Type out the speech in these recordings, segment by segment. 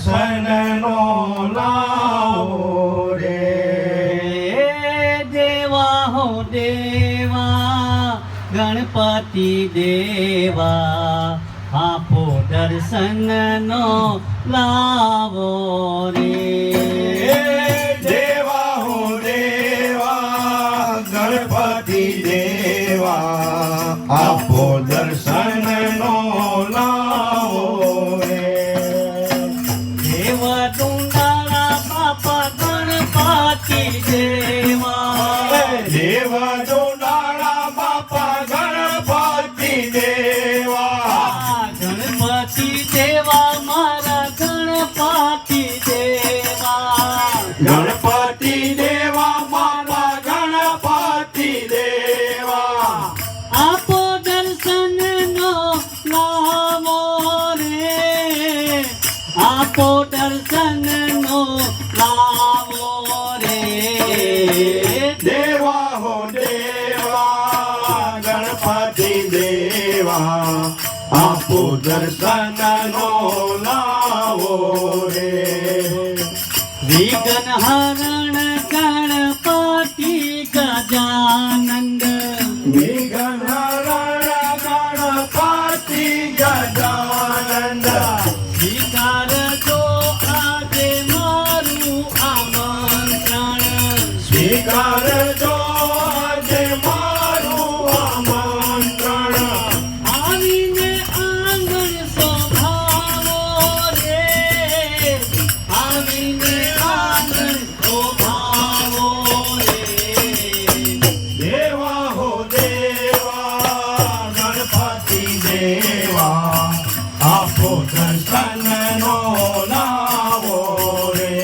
દર્શનનો લાવો રે. દેવા હો દેવા ગણપતિ દેવા આપો દર્શનનો લાવો રે. દેવા હો દેવા ગણપતિ દેવા આપો દર્શનનો લાવો રે. દેવ ડુંડાળા બાપા ગણપતિ દેવા દેવ ડુંડાળા બાપા ગણપતિ દેવા ગણપતિ દેવા મારા ગણપતિ દેવા ગણપતિ દેવા મારા ગણપતિ દેવા આપો દર્શનનો લાવો રે. આપો દર્શનનો લાવો રે. દેવા હો દેવા ગણપતિ દેવા આપો દર્શનનો લાવો રે. વિઘ્ન હરણ ગણપતિ ગજાનંદ વિઘ્ન હરણ ગણપતિ ગજાનંદ સ્વીકાર જો આજે મારું આમંત્રણ. સ્વીકારજો આજે મારું આમંત્રણ. આવીને આંગણ શોભાવો રે. આવીને આંગણ શોભાવો રે. દેવા હો દેવા ગણપતિ દેવા આપો દર્શનનો લાવો રે.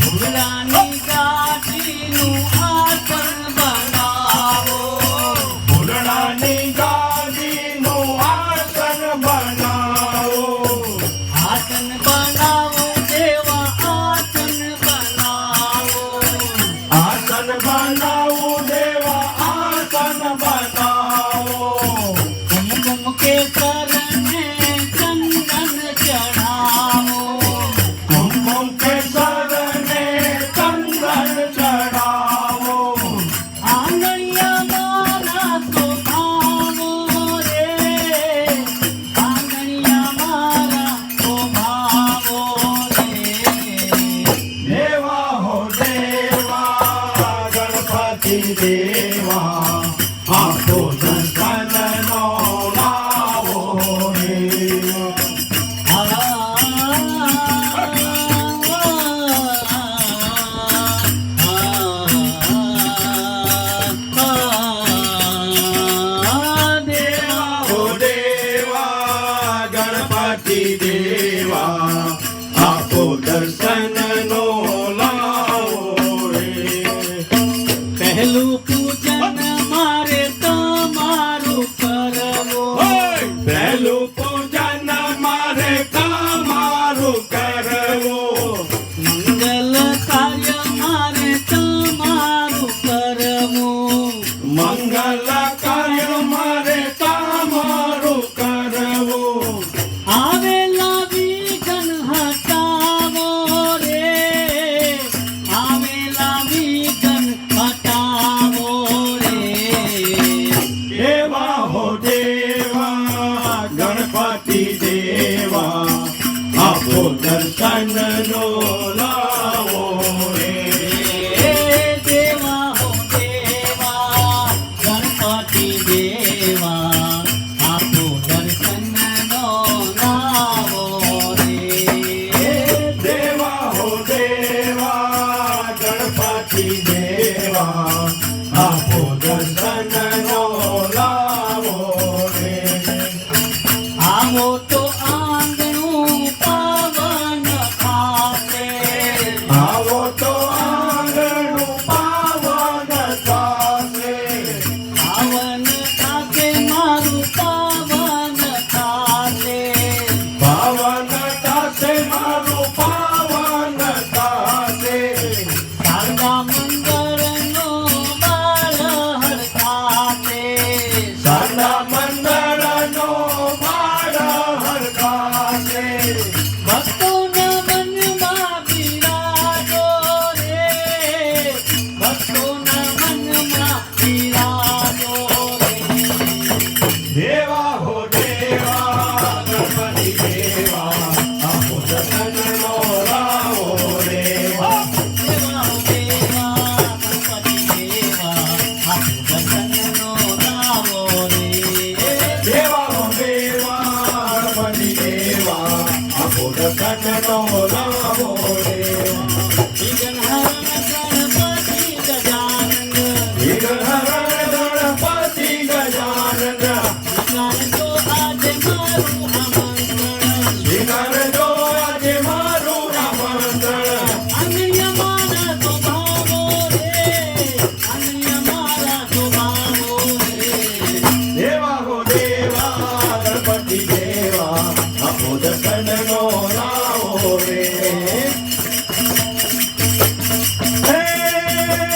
ફૂલાની ગાડીનું આસન બનાવો. ફૂલડાની ગાદીનું આસન બનાવો. આસન બનાવો દેવા આસન બનાવો. આસન બનાવો દેવા આસન બનાવો. કુમકુમ કેસર ને ચંદન ચઢાવો. કુમકુમ કેસર ને ચંદન ચડાવો. આંગણિયા મારા શોભાવો રે. આંગણિયા મારા શોભાવો રે. દેવા હો દેવા ગણપતિ દેવા આપો દર્શનનો લાવો રે. દેવા હો દેવા ગણપતિ દેવા આપો દર્શનનો લાવો રે. પહેલું પૂજન મારે તમારું કરવું. પહેલું પૂજન મારે તમારું કરવું. મંગલ કાર્ય મારે તમારું કરવું. મંગલ કાર્ય મારે તમારું કરવું. આવેલા વિઘ્ન હટાવો રે. આવેલા વિઘ્ન હટાવો રે. દેવા હો દેવા ગણપતિ દેવા આપો દર્શનનો લાવો રે. દેવા હો દેવા ગણપતિ દેવા આપો દર્શનનો લાવો રે. દેવા હો દેવા ગણપતિ દેવા આપો દર્શનનો લાવો રે. આવો તો આંગણું પાવન થાશે. આવો તો આંગણું પાવન થાશે. પાવન થાશે મારું પાવન થાશે. પાવન થાશે મારું પાવન થાશે. શારદા મંગળનો બાળ હરખાશે. શારદા મંગળનો બાળ હરખાશે. ભક્તો દર્શનનો લાવો રે વિઘ્નહરણ ગણપતિ ગજાનંદ વિઘ્નહરણ ગણપતિ ગજાનંદ સ્વીકારજો આજે મારું આમંત્રણ સ્વીકારજો આજે મારું આમંત્રણ અન્ય મારા સ્વભાવો રે અન્ય મારા સ્વભાવો રે દેવા હો દેવા ગણપતિ દેવા આપો દર્શનનો લાવો રે